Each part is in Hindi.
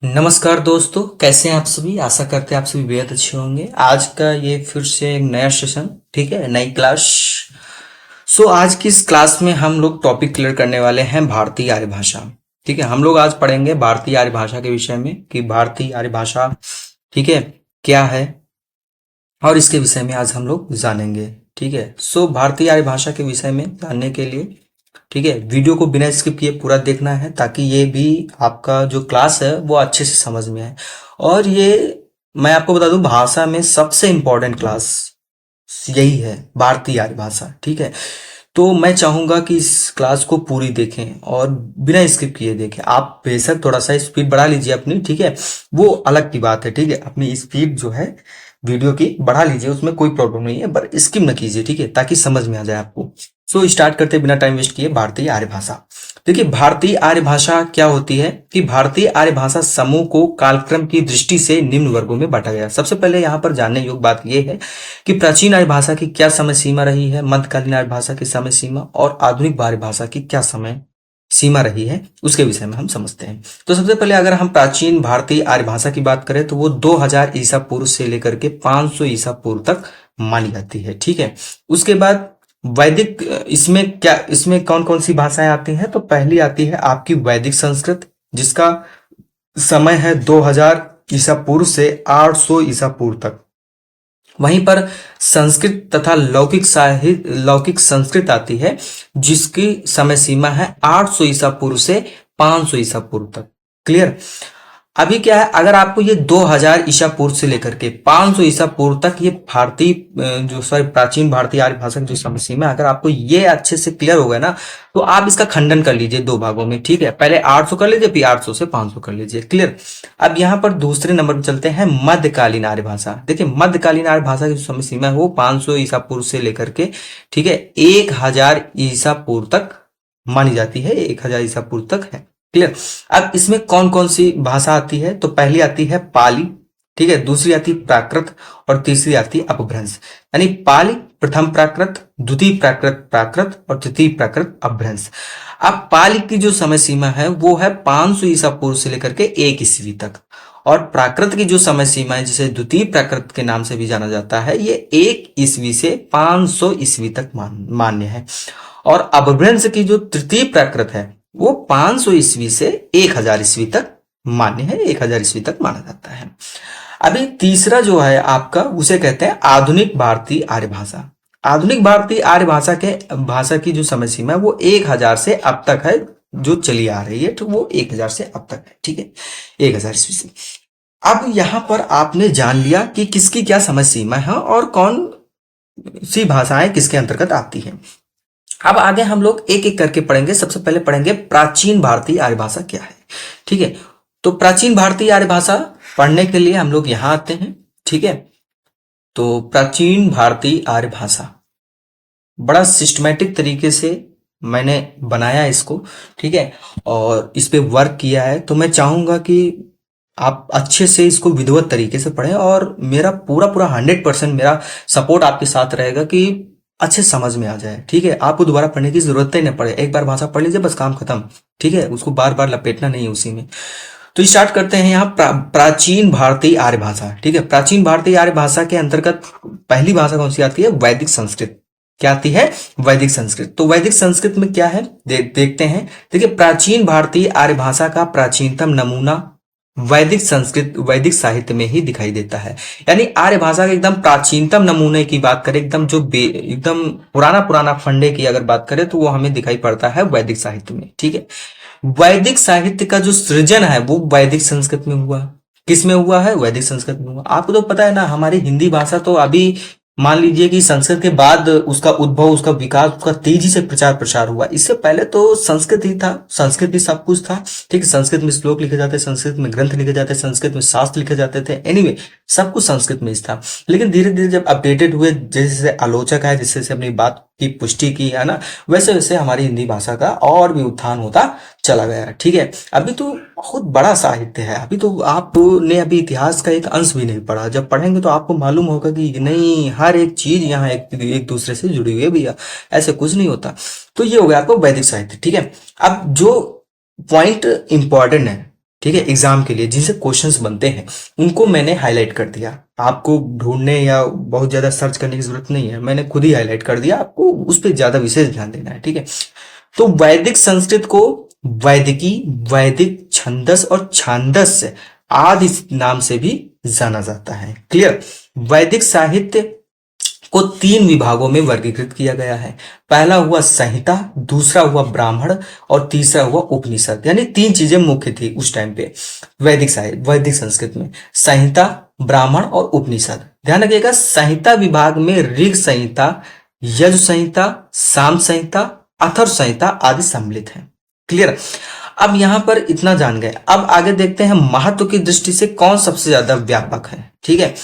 नमस्कार दोस्तों, कैसे हैं आप सभी। आशा करते हैं आप सभी बेहद अच्छे होंगे। आज का ये फिर से एक नया सेशन, ठीक है, नई क्लास। आज की इस क्लास में हम लोग टॉपिक क्लियर करने वाले हैं भारतीय आर्य भाषा। ठीक है, हम लोग आज पढ़ेंगे भारतीय आर्य भाषा के विषय में कि भारतीय आर्य भाषा, ठीक है, क्या है, और इसके विषय में आज हम लोग जानेंगे। ठीक है, भारतीय आर्य भाषा के विषय में जानने के लिए, ठीक है, वीडियो को बिना स्किप किए पूरा देखना है ताकि ये भी आपका जो क्लास है वो अच्छे से समझ में आए। और ये मैं आपको बता दूं, भाषा में सबसे इम्पोर्टेंट क्लास यही है, भारतीय आर्य भाषा। ठीक है, तो मैं चाहूंगा कि इस क्लास को पूरी देखें और बिना स्किप किए देखें। आप बेशक थोड़ा सा स्पीड बढ़ा लीजिए अपनी, ठीक है, वो अलग की बात है। ठीक है, अपनी स्पीड जो है वीडियो की बढ़ा लीजिए, उसमें कोई प्रॉब्लम नहीं है, पर स्किप न कीजिए, ठीक है, ताकि समझ में आ जाए आपको। स्टार्ट करते बिना टाइम वेस्ट किए भारतीय आर्य भाषा। देखिए, भारतीय आर्य भाषा क्या होती है कि भारतीय आर्य भाषा समूह को कालक्रम की दृष्टि से निम्न वर्गों में बांटा गया। सबसे पहले यहाँ पर जानने योग्य बात यह है कि प्राचीन आर्य भाषा की क्या समय सीमा रही है, मध्यकालीन आर्य भाषा की समय सीमा और आधुनिक आर्य भाषा की क्या समय सीमा रही है, उसके विषय में हम समझते हैं। तो सबसे पहले अगर हम प्राचीन भारतीय आर्य भाषा की बात करें तो वो 2000 ईसा पूर्व से लेकर के 500 ईसा पूर्व तक मानी जाती है। ठीक है, उसके बाद वैदिक, इसमें कौन कौन सी भाषाएं आती हैं, तो पहली आती है आपकी वैदिक संस्कृत, जिसका समय है 2000 ईसा पूर्व से 800 ईसा पूर्व तक। वहीं पर संस्कृत तथा लौकिक साहित्य, लौकिक संस्कृत आती है, जिसकी समय सीमा है 800 ईसा पूर्व से 500 ईसा पूर्व तक। क्लियर। अभी क्या है, अगर आपको ये 2000 ईसा पूर्व से लेकर के 500 ईसा पूर्व तक ये भारतीय प्राचीन भारतीय आर्य भाषा की जो समय सीमा है, अगर आपको ये अच्छे से क्लियर हो गया ना, तो आप इसका खंडन कर लीजिए दो भागों में। ठीक है, पहले 800 कर लीजिए, फिर 800 से 500 कर लीजिए। क्लियर। अब यहाँ पर दूसरे नंबर पर चलते हैं मध्यकालीन आर्य भाषा। देखिए, मध्यकालीन आर्य भाषा की जो समय सीमा है वो 500 ईसा पूर्व से लेकर के, ठीक है, 1000 ईसा पूर्व तक मानी जाती है, 1000 ईसा पूर्व तक है। क्लियर। अब इसमें कौन कौन सी भाषा आती है, तो पहली आती है पाली, ठीक है, दूसरी आती है प्राकृत और तीसरी आती है अपभ्रंश। यानी पाली प्रथम प्राकृत, द्वितीय प्राकृत प्राकृत और तृतीय प्राकृत अपभ्रंश। अब पाली की जो समय सीमा है वो है 500 ईसा पूर्व से लेकर के 1 ईस्वी तक, और प्राकृत की जो समय सीमा है, जिसे द्वितीय प्राकृत के नाम से भी जाना जाता है, ये 1 ईस्वी से 500 ईस्वी तक मान्य है। और अपभ्रंश की जो तृतीय प्राकृत है वो 500 ईस्वी से 1000 ईस्वी तक मान्य है, 1000 ईस्वी तक माना जाता है। अभी तीसरा जो है आपका, उसे कहते हैं आधुनिक भारतीय आर्य भाषा। आधुनिक भारतीय आर्य भाषा की जो समय सीमा है वो 1000 से अब तक है, जो चली आ रही है, तो वो 1000 से अब तक है। ठीक है, 1000 ईस्वी से। अब यहां पर आपने जान लिया कि किसकी क्या समय सीमा है और कौन सी भाषाएं किसके अंतर्गत आती हैं। अब आगे हम लोग एक एक करके पढ़ेंगे। सबसे पहले पढ़ेंगे प्राचीन भारतीय आर्य भाषा क्या है। ठीक है, तो प्राचीन भारतीय आर्य भाषा पढ़ने के लिए हम लोग यहां आते हैं। ठीक है, तो प्राचीन भारतीय आर्य भाषा बड़ा सिस्टमेटिक तरीके से मैंने बनाया इसको, ठीक है, और इस पे वर्क किया है। तो मैं चाहूंगा कि आप अच्छे से इसको विधिवत तरीके से पढ़ें, और मेरा पूरा पूरा 100% मेरा सपोर्ट आपके साथ रहेगा कि अच्छे समझ में आ जाए। ठीक है, आपको दोबारा पढ़ने की जरूरत ही नहीं पड़े, एक बार भाषा पढ़ लीजिए, बस काम खत्म। ठीक है, उसको बार बार लपेटना नहीं है उसी में। तो स्टार्ट करते हैं यहाँ प्राचीन भारतीय आर्य भाषा। ठीक है, प्राचीन भारतीय आर्य भाषा के अंतर्गत पहली भाषा कौन सी आती है, वैदिक संस्कृत। क्या आती है, वैदिक संस्कृत। तो वैदिक संस्कृत में क्या है, देखते हैं। देखिए, प्राचीन भारतीय आर्य भाषा का प्राचीनतम नमूना वैदिक संस्कृत, वैदिक साहित्य में ही दिखाई देता है। यानी आर्य भाषा के एकदम प्राचीनतम नमूने की बात करें, एकदम जो एकदम पुराना पुराना फंडे की अगर बात करें, तो वो हमें दिखाई पड़ता है वैदिक साहित्य में। ठीक है, वैदिक साहित्य का जो सृजन है वो वैदिक संस्कृत में हुआ। किस में हुआ है, वैदिक संस्कृत में हुआ। आपको तो पता है ना, हमारी हिंदी भाषा तो अभी मान लीजिए कि संस्कृत के बाद उसका उद्भव, उसका विकास, उसका तेजी से प्रचार प्रसार हुआ। इससे पहले तो संस्कृत ही था, संस्कृत ही सब कुछ था। ठीक है, संस्कृत में श्लोक लिखे जाते, संस्कृत में ग्रंथ लिखे जाते, संस्कृत में शास्त्र लिखे जाते थे। एनीवे, सब कुछ संस्कृत में ही था। लेकिन धीरे धीरे जब अपडेटेड हुए, जैसे आलोचक है, जिससे अपनी बात की पुष्टि की है ना, वैसे वैसे हमारी हिंदी भाषा का और भी उत्थान होता चला गया। ठीक है, अभी तो बहुत बड़ा साहित्य है। अभी तो आपने अभी इतिहास का एक अंश भी नहीं पढ़ा, जब पढ़ेंगे तो आपको मालूम होगा कि नहीं, हर एक चीज यहाँ एक दूसरे से जुड़ी हुई है भैया, ऐसे कुछ नहीं होता। तो ये हो गया आपको वैदिक साहित्य। ठीक है, अब जो पॉइंट इंपॉर्टेंट है, ठीक है, एग्जाम के लिए जिनसे क्वेश्चंस बनते हैं उनको मैंने हाईलाइट कर दिया। आपको ढूंढने या बहुत ज्यादा सर्च करने की जरूरत नहीं है, मैंने खुद ही हाईलाइट कर दिया, आपको उस पर ज्यादा विशेष ध्यान देना है। ठीक है, तो वैदिक संस्कृत को वैदिकी, वैदिक छंदस और छांदस आदि नाम से भी जाना जाता है। क्लियर। वैदिक साहित्य को 3 विभागों में वर्गीकृत किया गया है। पहला हुआ संहिता, दूसरा हुआ ब्राह्मण और तीसरा हुआ उपनिषद। यानी 3 चीजें मुख्य थी उस टाइम पे वैदिक साहित्य, वैदिक संस्कृत में, संहिता, ब्राह्मण और उपनिषद। ध्यान रखिएगा, संहिता विभाग में ऋग संहिता, यजु संहिता, साम संहिता, अथर्व संहिता आदि सम्मिलित है। क्लियर। अब यहां पर इतना जान गए, अब आगे देखते हैं महत्व की दृष्टि से कौन सबसे ज्यादा व्यापक है। ठीक है,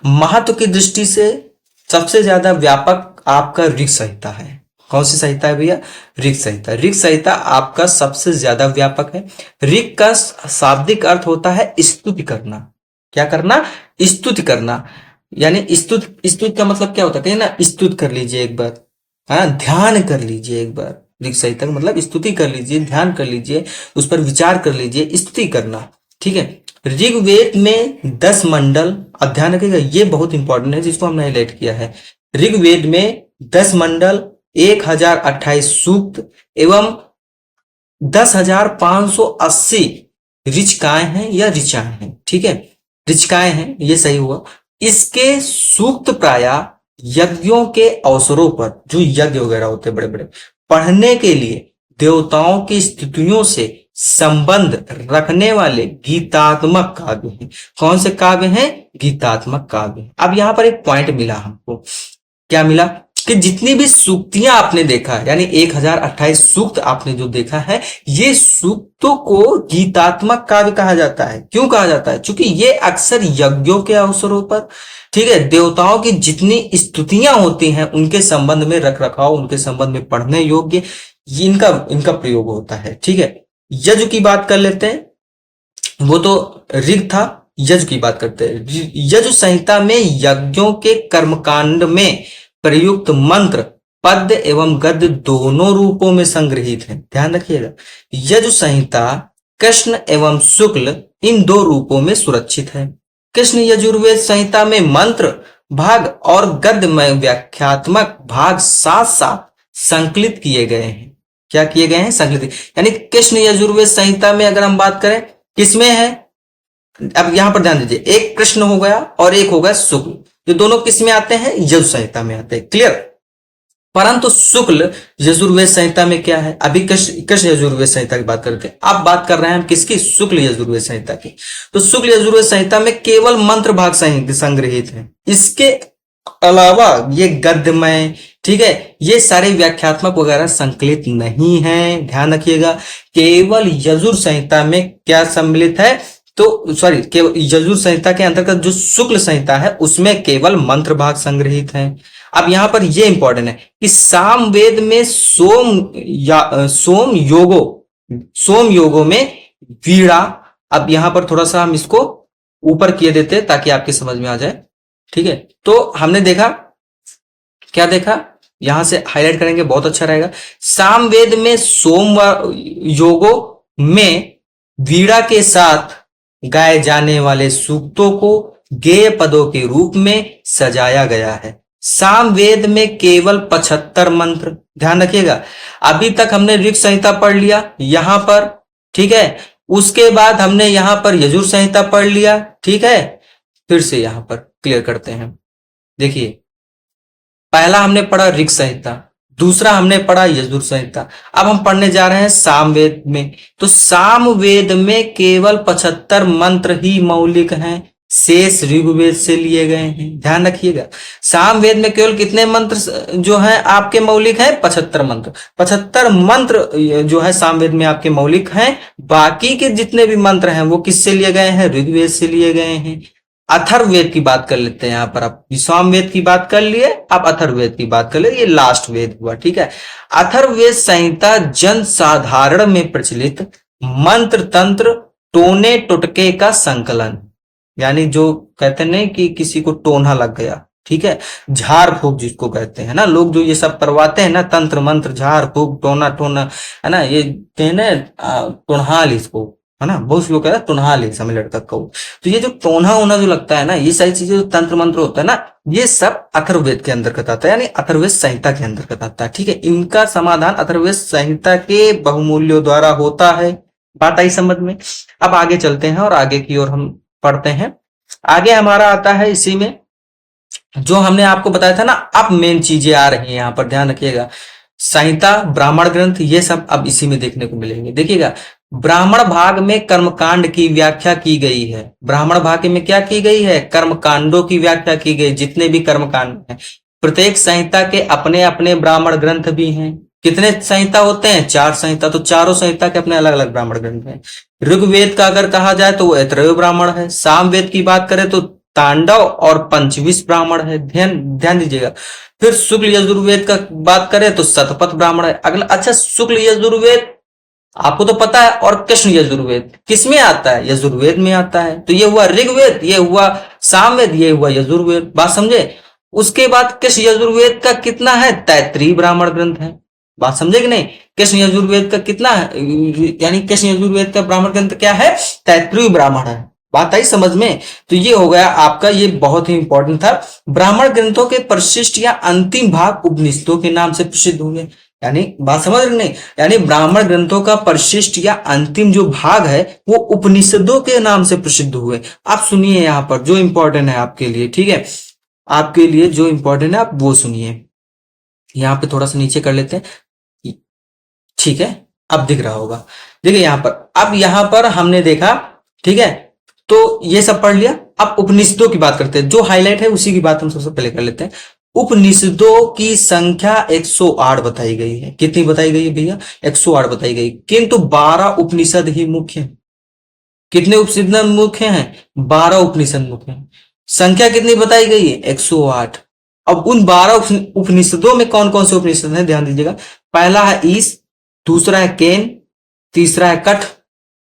महत्व की दृष्टि से सबसे ज्यादा व्यापक आपका ऋग संहिता है। कौन सी संहिता है भैया? ऋग संहिता। ऋग संहिता आपका सबसे ज्यादा व्यापक है। ऋग का शाब्दिक अर्थ होता है स्तुति करना। क्या करना? स्तुति करना। यानी स्तुति का मतलब क्या होता है? कहीं ना स्तुति कर लीजिए एक बार, हाँ, ध्यान कर लीजिए एक बार। ऋग संहिता का मतलब स्तुति कर लीजिए, ध्यान कर लीजिए, उस पर विचार कर लीजिए, स्तुति करना। ठीक है, ऋग्वेद में 10 मंडल, अब ध्यान रखिएगा ये बहुत इंपॉर्टेंट है जिसको हमने हाईलाइट किया है। ऋग्वेद में 10 मंडल, 1028 सूक्त एवं 10,580 ऋचिकाएं हैं या ऋचाएं हैं। ठीक है, ऋचिकाएं हैं, ये सही हुआ। इसके सूक्त प्रायः यज्ञों के अवसरों पर, जो यज्ञ वगैरह होते बड़े बड़े, पढ़ने के लिए देवताओं की स्तुतियों से संबंध रखने वाले गीतात्मक काव्य हैं। कौन से काव्य हैं? गीतात्मक काव्य। अब यहां पर एक पॉइंट मिला हमको, क्या मिला? कि जितनी भी सूक्तियां आपने देखा, यानी 1028 सूक्त आपने जो देखा है, ये सूक्तों को गीतात्मक काव्य कहा जाता है। क्यों कहा जाता है? क्योंकि ये अक्सर यज्ञों के अवसरों पर, ठीक है, देवताओं की जितनी स्तुतियां होती हैं उनके संबंध में रख रखाव, उनके संबंध में पढ़ने योग्य इनका प्रयोग होता है। ठीक है, यजु की बात कर लेते हैं, वो तो ऋग था, यजु की बात करते हैं। यजु संहिता में यज्ञों के कर्मकांड में प्रयुक्त मंत्र पद्य एवं गद्य दोनों रूपों में संग्रहित है। ध्यान रखिएगा, यजु संहिता कृष्ण एवं शुक्ल इन 2 रूपों में सुरक्षित है। कृष्ण यजुर्वेद संहिता में मंत्र भाग और गद्य में व्याख्यात्मक भाग साथ साथ संकलित किए गए हैं। क्या किए गए हैं? संकलित। यानी कृष्ण यजुर्वेद संहिता में अगर हम बात करें, किसमें है? अब यहां पर ध्यान दीजिए, एक कृष्ण हो गया और एक हो गया शुक्ल, ये दोनों किस में आते हैं? यजु संहिता में आते हैं। क्लियर। परंतु शुक्ल यजुर्वेद संहिता में क्या है? अभी कृष्ण यजुर्वेद संहिता की बात करते हैं, अब बात कर रहे हैं हम किसकी? शुक्ल यजुर्वेद संहिता की। तो शुक्ल यजुर्वेद संहिता में केवल मंत्र भाग संग्रहित है। इसके अलावा ये गद्यमय, ठीक है, ये सारे व्याख्यात्मक वगैरह संकलित नहीं है। ध्यान रखिएगा, केवल यजुर संहिता में क्या सम्मिलित है? तो सॉरी, केवल यजुर संहिता के अंतर्गत जो शुक्ल संहिता है उसमें केवल मंत्र भाग संग्रहित है। अब यहां पर यह इंपॉर्टेंट है कि सामवेद में सोम योगो में वीणा। अब यहां पर थोड़ा सा हम इसको ऊपर किए देते हैं ताकि आपके समझ में आ जाए। ठीक है, तो हमने देखा, क्या देखा? यहां से हाईलाइट करेंगे, बहुत अच्छा रहेगा। सामवेद में सोम योगो में वीणा के साथ गाए जाने वाले सूक्तों को गेय पदों के रूप में सजाया गया है। सामवेद में केवल 75 मंत्र। ध्यान रखिएगा, अभी तक हमने ऋग संहिता पढ़ लिया यहां पर, ठीक है, उसके बाद हमने यहां पर यजुर संहिता पढ़ लिया। ठीक है, फिर से यहां पर क्लियर करते हैं। देखिए, पहला हमने पढ़ा ऋग संहिता, दूसरा हमने पढ़ा यजुर संहिता, अब हम पढ़ने जा रहे हैं सामवेद में। तो सामवेद में केवल 75 मंत्र ही मौलिक हैं, शेष ऋग्वेद से लिए गए हैं। ध्यान रखिएगा, सामवेद में केवल कितने मंत्र जो हैं आपके मौलिक हैं? 75 मंत्र। 75 मंत्र जो है सामवेद में आपके मौलिक हैं। बाकी के जितने भी मंत्र हैं वो किससे लिए गए हैं? ऋग्वेद से लिए गए हैं। अथर्ववेद की बात कर लेते हैं। यहां पर आप सामवेद की बात कर लिए, अब अथर्ववेद की बात कर ले, ये लास्ट वेद हुआ। ठीक है, अथर्ववेद संहिता जन साधारण में प्रचलित मंत्र तंत्र टोने टुटके का संकलन, यानी जो कहते नहीं कि किसी को टोना लग गया, ठीक है, झाड़ फूक जिसको कहते हैं ना लोग, जो ये सब करवाते हैं ना, तंत्र मंत्र झाड़ फूक टोना है ना, ये कहने टोनहाल इसको, है ना, बहुत से लोग कहते हैं टुनहा ले समय लड़का कहो। तो ये जो टोना होना जो लगता है ना, ये सारी चीजें जो तंत्र मंत्र होता है ना, ये सब अथर्ववेद के अंदर आता है, यानी अथर्ववेद संहिता के अंदर आता है। ठीक है, इनका समाधान अथर्ववेद संहिता के बहुमूल्यों द्वारा होता है। बात आई समझ में। अब आगे चलते हैं और आगे की ओर हम पढ़ते हैं। आगे हमारा आता है इसी में जो हमने आपको बताया था ना, अब मेन चीजें आ रही हैं यहाँ पर, ध्यान रखिएगा। संहिता, ब्राह्मण ग्रंथ, ये सब अब इसी में देखने को मिलेंगे। देखिएगा, ब्राह्मण भाग में कर्मकांड की व्याख्या की गई है। ब्राह्मण भाग में क्या की गई है? कर्मकांडों की व्याख्या की गई, जितने भी कर्मकांड हैं। प्रत्येक संहिता के अपने अपने ब्राह्मण ग्रंथ भी हैं। कितने संहिता होते हैं? 4 संहिता। तो चारों संहिता के अपने अलग अलग ब्राह्मण ग्रंथ हैं। ऋग्वेद का अगर कहा जाए तो वो ऐतरेय ब्राह्मण है। सामवेद की बात करें तो तांडव और पंचविश ब्राह्मण है। ध्यान ध्यान दीजिएगा। फिर शुक्ल यजुर्वेद का बात करें तो शतपथ ब्राह्मण है। अगला, अच्छा, शुक्ल यजुर्वेद आपको तो पता है, और कृष्ण यजुर्वेद किस में आता है? यजुर्वेद में आता है। तो ये हुआ ऋग्वेद, ये हुआ सामवेद, ये हुआ यजुर्वेद। बात समझे। उसके बाद कृष्ण यजुर्वेद का कितना है? तैत्रीय ब्राह्मण ग्रंथ है। बात समझे कि नहीं? कृष्ण यजुर्वेद का कितना है, यानी कृष्ण यजुर्वेद का ब्राह्मण ग्रंथ क्या है? तैत्रीय ब्राह्मण है। बात आई समझ में। तो ये हो गया आपका, ये बहुत ही इंपॉर्टेंट था। ब्राह्मण ग्रंथों के परिशिष्ट या अंतिम भाग उपनिषदों के नाम से प्रसिद्ध हुए। यानी बात समझ रहे नहीं, यानी ब्राह्मण ग्रंथों का परिशिष्ट या अंतिम जो भाग है वो उपनिषदों के नाम से प्रसिद्ध हुए। आप सुनिए यहाँ पर जो इंपॉर्टेंट है आपके लिए, ठीक है, आपके लिए जो इंपॉर्टेंट है आप वो सुनिए। यहाँ पे थोड़ा सा नीचे कर लेते हैं, ठीक है, अब दिख रहा होगा। देखिए यहाँ पर, अब यहाँ पर हमने देखा, ठीक है, तो ये सब पढ़ लिया। अब उपनिषदों की बात करते हैं, जो हाईलाइट है उसी की बात हम सबसे पहले कर लेते हैं। उपनिषदों की संख्या 108 बताई गई है। कितनी बताई गई है भैया? 108 बताई गई, किंतु 12 उपनिषद ही मुख्य हैं। कितने उपनिषद मुख्य हैं? 12 उपनिषद मुख्य हैं। संख्या कितनी बताई गई है? 108। अब उन 12 उपनिषदों में कौन कौन से उपनिषद हैं, ध्यान दीजिएगा। पहला है ईश, दूसरा है केन, तीसरा है कठ,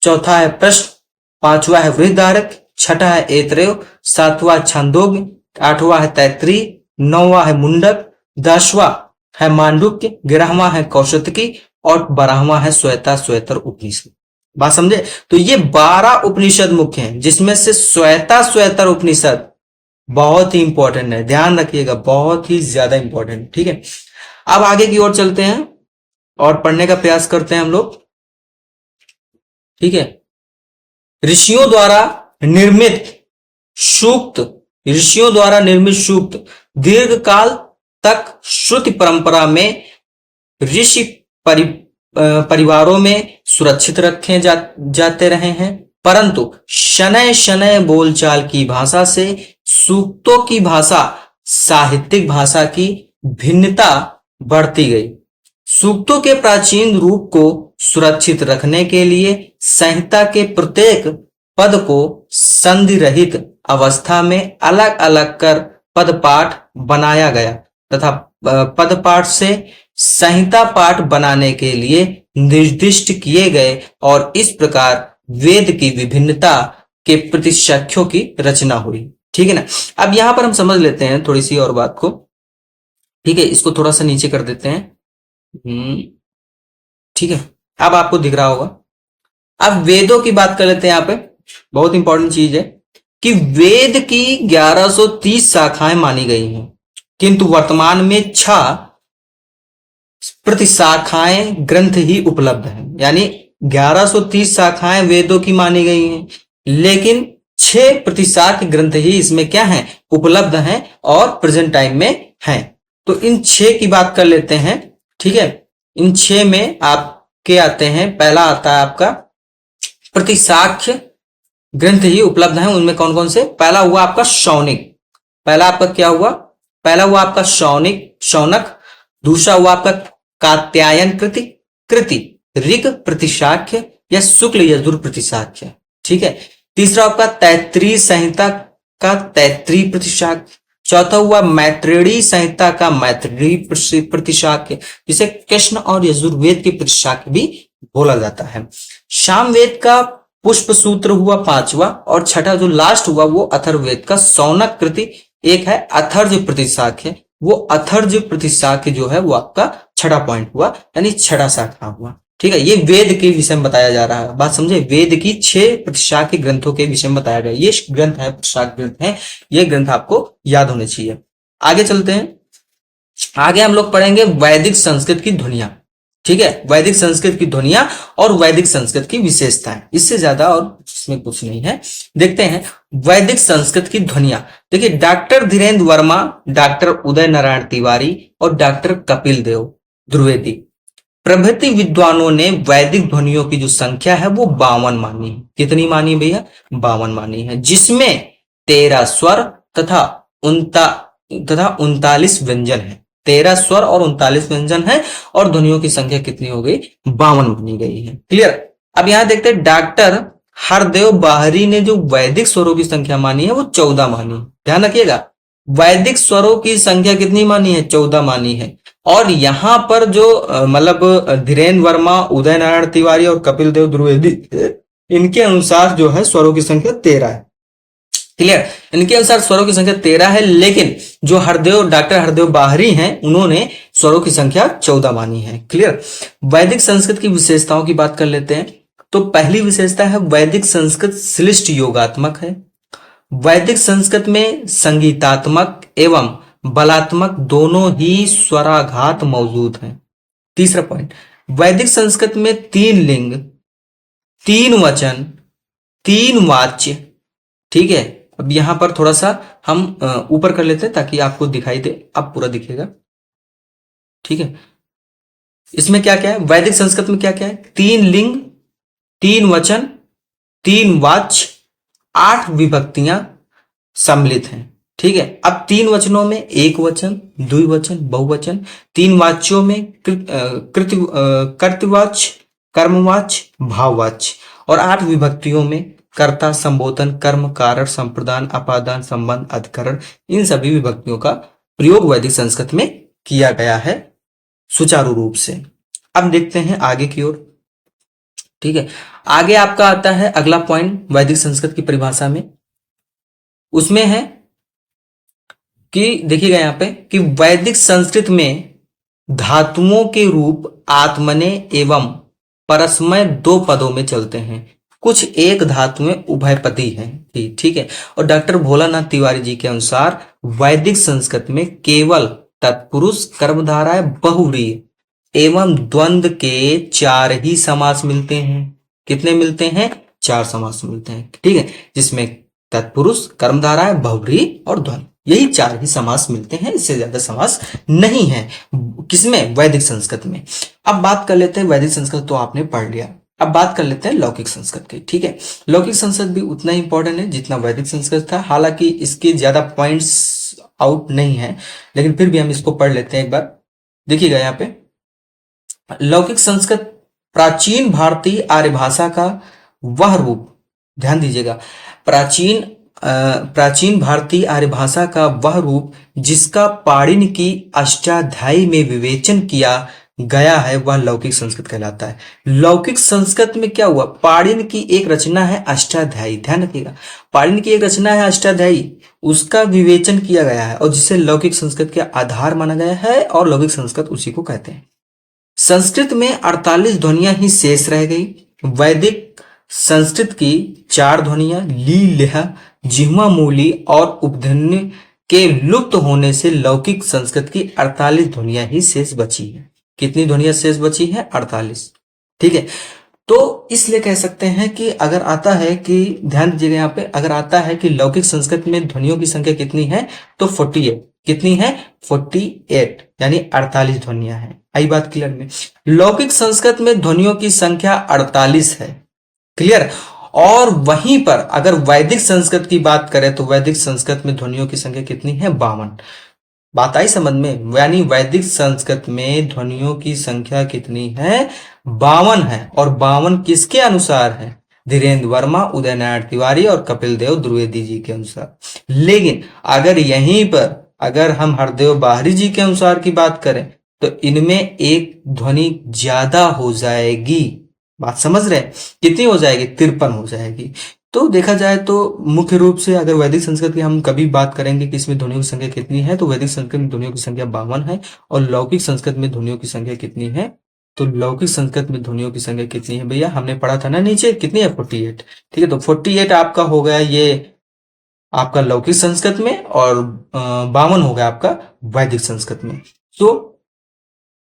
चौथा है प्रश्न, पांचवा है वृहदारण्यक, छठा है ऐतरेय, सातवां छांदोग्य, आठवां है तैत्रीय, नौवां है मुंडक, 10वां है मांडुक्य, 11वां है कौशतकी और 12वां है श्वेता श्वेतर उपनिषद। बात समझे। तो ये 12 उपनिषद मुख्य हैं, जिसमें से श्वेता श्वेतर उपनिषद बहुत ही इंपॉर्टेंट है, ध्यान रखिएगा, बहुत ही ज्यादा इंपॉर्टेंट। ठीक है, अब आगे की ओर चलते हैं और पढ़ने का प्रयास करते हैं हम लोग। ठीक है, ऋषियों द्वारा निर्मित सूक्त, ऋषियों द्वारा निर्मित सूक्त दीर्घ काल तक श्रुति परंपरा में ऋषि परिवारों में सुरक्षित रखे जाते रहे हैं, परंतु शनय शनय बोलचाल की भाषा से सूक्तों की भाषा, साहित्यिक भाषा की भिन्नता बढ़ती गई। सूक्तों के प्राचीन रूप को सुरक्षित रखने के लिए संहिता के प्रत्येक पद को संधि रहित अवस्था में अलग अलग कर पदपाठ बनाया गया तथा पदपाठ से संहिता पाठ बनाने के लिए निर्दिष्ट किए गए, और इस प्रकार वेद की विभिन्नता के प्रतिशाख्यों की रचना हुई। ठीक है ना। अब यहां पर हम समझ लेते हैं थोड़ी सी और बात को। ठीक है, इसको थोड़ा सा नीचे कर देते हैं। ठीक है, अब आपको दिख रहा होगा। अब वेदों की बात कर लेते हैं। यहाँ पे बहुत इंपॉर्टेंट चीज है कि वेद की 1130 शाखाएं मानी गई हैं, किंतु वर्तमान में 6 प्रतिशाखाएं ग्रंथ ही उपलब्ध हैं। यानी 1130 शाखाएं वेदों की मानी गई हैं, लेकिन 6 प्रतिशाख ग्रंथ ही इसमें क्या है? उपलब्ध हैं और प्रेजेंट टाइम में हैं। तो इन 6 की बात कर लेते हैं। ठीक है, इन 6 में आपके आते हैं, पहला आता है आपका प्रतिशाख्य ग्रंथ ही उपलब्ध हैं। उनमें कौन कौन से? पहला हुआ आपका शौनिक। पहला आपका क्या हुआ? पहला हुआ आपका शौनक। दूसरा हुआ आपका कात्यायन कृति ऋग प्रतिशाख्य या शुक्ल यजुर प्रतिशाख्य। ठीक है, तीसरा आपका तैत्रीय संहिता का तैत्रीय प्रतिशाख्य। चौथा हुआ मैत्रेयी संहिता का मैत्रेयी प्रतिशाख्य, जिसे कृष्ण और यजुर्वेद के प्रतिशाख्य भी बोला जाता है। सामवेद का पुष्प सूत्र हुआ 5वां, और छठा जो लास्ट हुआ वो अथर्ववेद का शौनक कृति एक है, अथर्ज प्रतिशाख्य। वो अथर्ज प्रतिशाख्य जो है वो आपका 6वां पॉइंट हुआ, यानी 6वां शाखा हुआ। ठीक है, ये वेद के विषय में बताया जा रहा है, बात समझे। वेद की 6 प्रतिशाख के ग्रंथों के विषय में बताया गया, ये ग्रंथ है, प्रतिशाख ग्रंथ है, ये ग्रंथ आपको याद होने चाहिए। आगे चलते हैं, आगे हम लोग पढ़ेंगे वैदिक संस्कृत की ध्वनियां। ठीक है, वैदिक संस्कृत की ध्वनियां और वैदिक संस्कृत की विशेषताएं, इससे ज्यादा और इसमें कुछ नहीं है। देखते हैं वैदिक संस्कृत की ध्वनियां। देखिए, डॉक्टर धीरेन्द्र वर्मा, डॉक्टर उदय नारायण तिवारी और डॉक्टर कपिल देव द्विवेदी प्रभृति विद्वानों ने वैदिक ध्वनियों की जो संख्या है वो 52 मानी है। कितनी मानी भैया? 52 मानी है, जिसमें 13 स्वर तथा उनता तथा 39 व्यंजन है। 13 स्वर और 39 व्यंजन है, और ध्वनियों की संख्या कितनी हो गई? 52 मानी गई है। क्लियर? अब यहां देखते हैं डॉक्टर हरदेव बाहरी ने जो वैदिक स्वरों की संख्या मानी है वो 14 मानी। ध्यान रखिएगा, वैदिक स्वरों की संख्या कितनी मानी है? 14 मानी है। और यहां पर जो मतलब धीरेन्द्र वर्मा, उदय नारायण तिवारी और कपिल देव द्विवेदी, इनके अनुसार जो है स्वरों की संख्या 13 है। क्लियर? इनके अनुसार स्वरों की संख्या 13 है, लेकिन जो डॉक्टर हरदेव बाहरी हैं, उन्होंने स्वरों की संख्या 14 मानी है। क्लियर? वैदिक संस्कृत की विशेषताओं की बात कर लेते हैं। तो पहली विशेषता है वैदिक संस्कृत श्लिष्ट योगात्मक है। वैदिक संस्कृत में संगीतात्मक एवं बलात्मक दोनों ही स्वराघात मौजूद हैं। तीसरा पॉइंट, वैदिक संस्कृत में 3 लिंग, 3 वचन, 3 वाच्य। ठीक है, अब यहां पर थोड़ा सा हम ऊपर कर लेते हैं ताकि आपको दिखाई दे, अब पूरा दिखेगा। ठीक है, इसमें क्या क्या है? वैदिक संस्कृत में क्या क्या है? 3 लिंग, 3 वचन, 3 वाच्य, 8 विभक्तियां सम्मिलित हैं। ठीक है, अब 3 वचनों में एक वचन, द्विवचन, बहुवचन, 3 वाच्यों में कर्तृवाच्य, कर्मवाच्य, भाववाच्य, और 8 विभक्तियों में कर्ता, संबोधन, कर्म, कारण, संप्रदान, अपादान, संबंध, अधिकरण, इन सभी विभक्तियों का प्रयोग वैदिक संस्कृत में किया गया है सुचारू रूप से। अब देखते हैं आगे की ओर। ठीक है, आगे आपका आता है अगला पॉइंट वैदिक संस्कृत की परिभाषा में। उसमें है कि देखिएगा यहां पे कि वैदिक संस्कृत में धातुओं के रूप आत्मने एवं परस्मय 2 पदों में चलते हैं। कुछ एक धातुएं उभयपदी हैं। ठीक है, और डॉक्टर भोलानाथ तिवारी जी के अनुसार वैदिक संस्कृत में केवल तत्पुरुष कर्मधाराएं बहुव्रीहि एवं द्वंद्व के 4 ही समास मिलते हैं। कितने मिलते हैं? 4 समास मिलते हैं। ठीक है, जिसमें तत्पुरुष, कर्मधाराएं, बहुव्रीहि और द्वंद्व, यही 4 ही समास मिलते हैं, इससे ज्यादा समास नहीं है। किसमें? वैदिक संस्कृत में। अब बात कर लेते हैं, वैदिक संस्कृत तो आपने पढ़ लिया, अब बात कर लेते हैं लौकिक संस्कृत की। ठीक है, लौकिक संस्कृत भी उतना ही इंपॉर्टेंट है जितना वैदिक संस्कृत था, हालांकि इसके ज्यादा पॉइंट्स आउट नहीं है, लेकिन फिर भी हम इसको पढ़ लेते हैं एक बार। देखिएगा यहाँ पे, लौकिक संस्कृत प्राचीन भारतीय आर्य भाषा का वह रूप, ध्यान दीजिएगा, प्राचीन भारतीय आर्य भाषा का वह रूप जिसका पाणिनि की अष्टाध्यायी में विवेचन किया गया है, वह लौकिक संस्कृत कहलाता है। लौकिक संस्कृत में क्या हुआ? पाणिनि की एक रचना है अष्टाध्यायी, ध्यान रखिएगा, पाणिनि की एक रचना है अष्टाध्यायी, उसका विवेचन किया गया है और जिसे लौकिक संस्कृत के आधार माना गया है, और लौकिक संस्कृत उसी को कहते हैं। संस्कृत में 48 ध्वनियां ही शेष रह गई। वैदिक संस्कृत की 4 ध्वनियां ली, लेह, जिह्वा मूली और उपध्वनि के लुप्त होने से लौकिक संस्कृत की 48 ध्वनियां ही शेष बची है। कितनी ध्वनियां शेष बची है? 48। ठीक है, तो इसलिए कह सकते हैं कि अगर आता है कि, ध्यान दीजिएगा यहाँ पे, अगर आता है कि लौकिक संस्कृत में ध्वनियों की संख्या कितनी है, तो 48। कितनी है? 48, यानी 48 ध्वनियां हैं। आई बात क्लियर में? लौकिक संस्कृत में ध्वनियों की संख्या 48 है। क्लियर? और वहीं पर अगर वैदिक संस्कृत की बात करें तो वैदिक संस्कृत में ध्वनियों की संख्या कितनी है? 52। बात आई समझ में? यानी वैदिक संस्कृत में ध्वनियों की संख्या कितनी है? 52 है। और 52 किसके अनुसार है? धीरेन्द्र वर्मा, उदय नारायण तिवारी और कपिल देव द्विवेदी जी के अनुसार। लेकिन अगर यहीं पर अगर हम हरदेव बाहरी जी के अनुसार की बात करें तो इनमें एक ध्वनि ज्यादा हो जाएगी। बात समझ रहे? कितनी हो जाएगी? 53 हो जाएगी। तो देखा जाए तो मुख्य रूप से अगर वैदिक संस्कृत की हम कभी बात करेंगे कि इसमें ध्वनियों की संख्या कितनी है, तो वैदिक संस्कृत में ध्वनियों की संख्या 52 है और लौकिक संस्कृत में ध्वनियों की संख्या कितनी है? तो लौकिक संस्कृत में ध्वनियों की संख्या कितनी है भैया? हमने पढ़ा था ना नीचे, कितनी है? 48। ठीक है, तो 48 आपका हो गया ये आपका लौकिक संस्कृत में, और 52 हो गया आपका वैदिक संस्कृत में। तो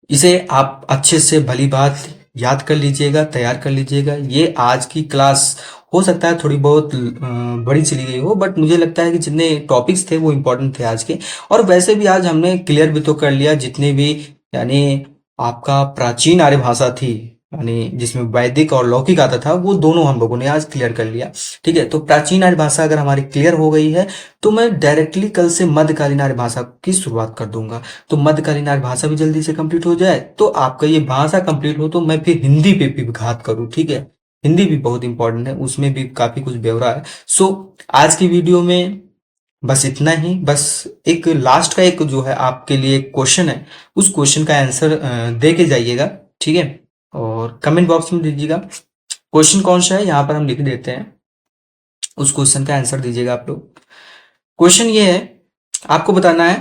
इसे आप अच्छे से भली बात याद कर लीजिएगा, तैयार कर लीजिएगा। ये आज की क्लास हो सकता है थोड़ी बहुत बड़ी चली गई हो, बट मुझे लगता है कि जितने टॉपिक्स थे वो इम्पोर्टेंट थे आज के। और वैसे भी आज हमने क्लियर भी तो कर लिया जितने भी, यानी आपका प्राचीन आर्य भाषा थी, यानी जिसमें वैदिक और लौकिक आता था, वो दोनों हम लोगों ने आज क्लियर कर लिया। ठीक है, तो प्राचीन आर्य भाषा अगर हमारी क्लियर हो गई है, तो मैं डायरेक्टली कल से मध्यकालीन आर्य भाषा की शुरुआत कर दूंगा। तो मध्यकालीन आर्य भाषा भी जल्दी से कंप्लीट हो जाए, तो आपका ये भाषा कंप्लीट हो, तो मैं फिर हिंदी पे भी घात करूँ। ठीक है, हिंदी भी बहुत इंपॉर्टेंट है, उसमें भी काफी कुछ ब्यौरा है। सो आज की वीडियो में बस इतना ही। बस एक लास्ट का एक जो है आपके लिए क्वेश्चन है, उस क्वेश्चन का आंसर दे के जाइएगा। ठीक है, और कमेंट बॉक्स में दीजिएगा क्वेश्चन कौन सा है, यहाँ पर हम लिख देते हैं। उस क्वेश्चन का आंसर दीजिएगा आप लोग। क्वेश्चन ये है, आपको बताना है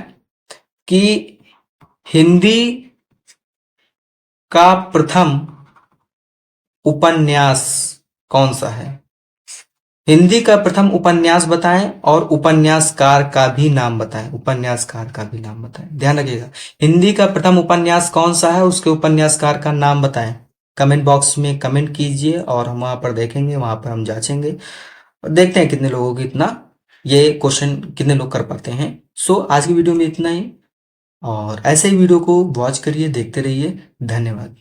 कि हिंदी का प्रथम उपन्यास कौन सा है? हिंदी का प्रथम उपन्यास बताएं, और उपन्यासकार का भी नाम बताएं। उपन्यासकार का भी नाम बताएं, ध्यान रखिएगा। हिंदी का प्रथम उपन्यास कौन सा है, उसके उपन्यासकार का नाम बताएं। कमेंट बॉक्स में कमेंट कीजिए, और हम वहां पर देखेंगे, वहां पर हम जांचेंगे और देखते हैं कितने लोगों की इतना ये क्वेश्चन कितने लोग कर पाते हैं। सो आज की वीडियो में इतना ही, और ऐसे ही वीडियो को वॉच करिए, देखते रहिए। धन्यवाद।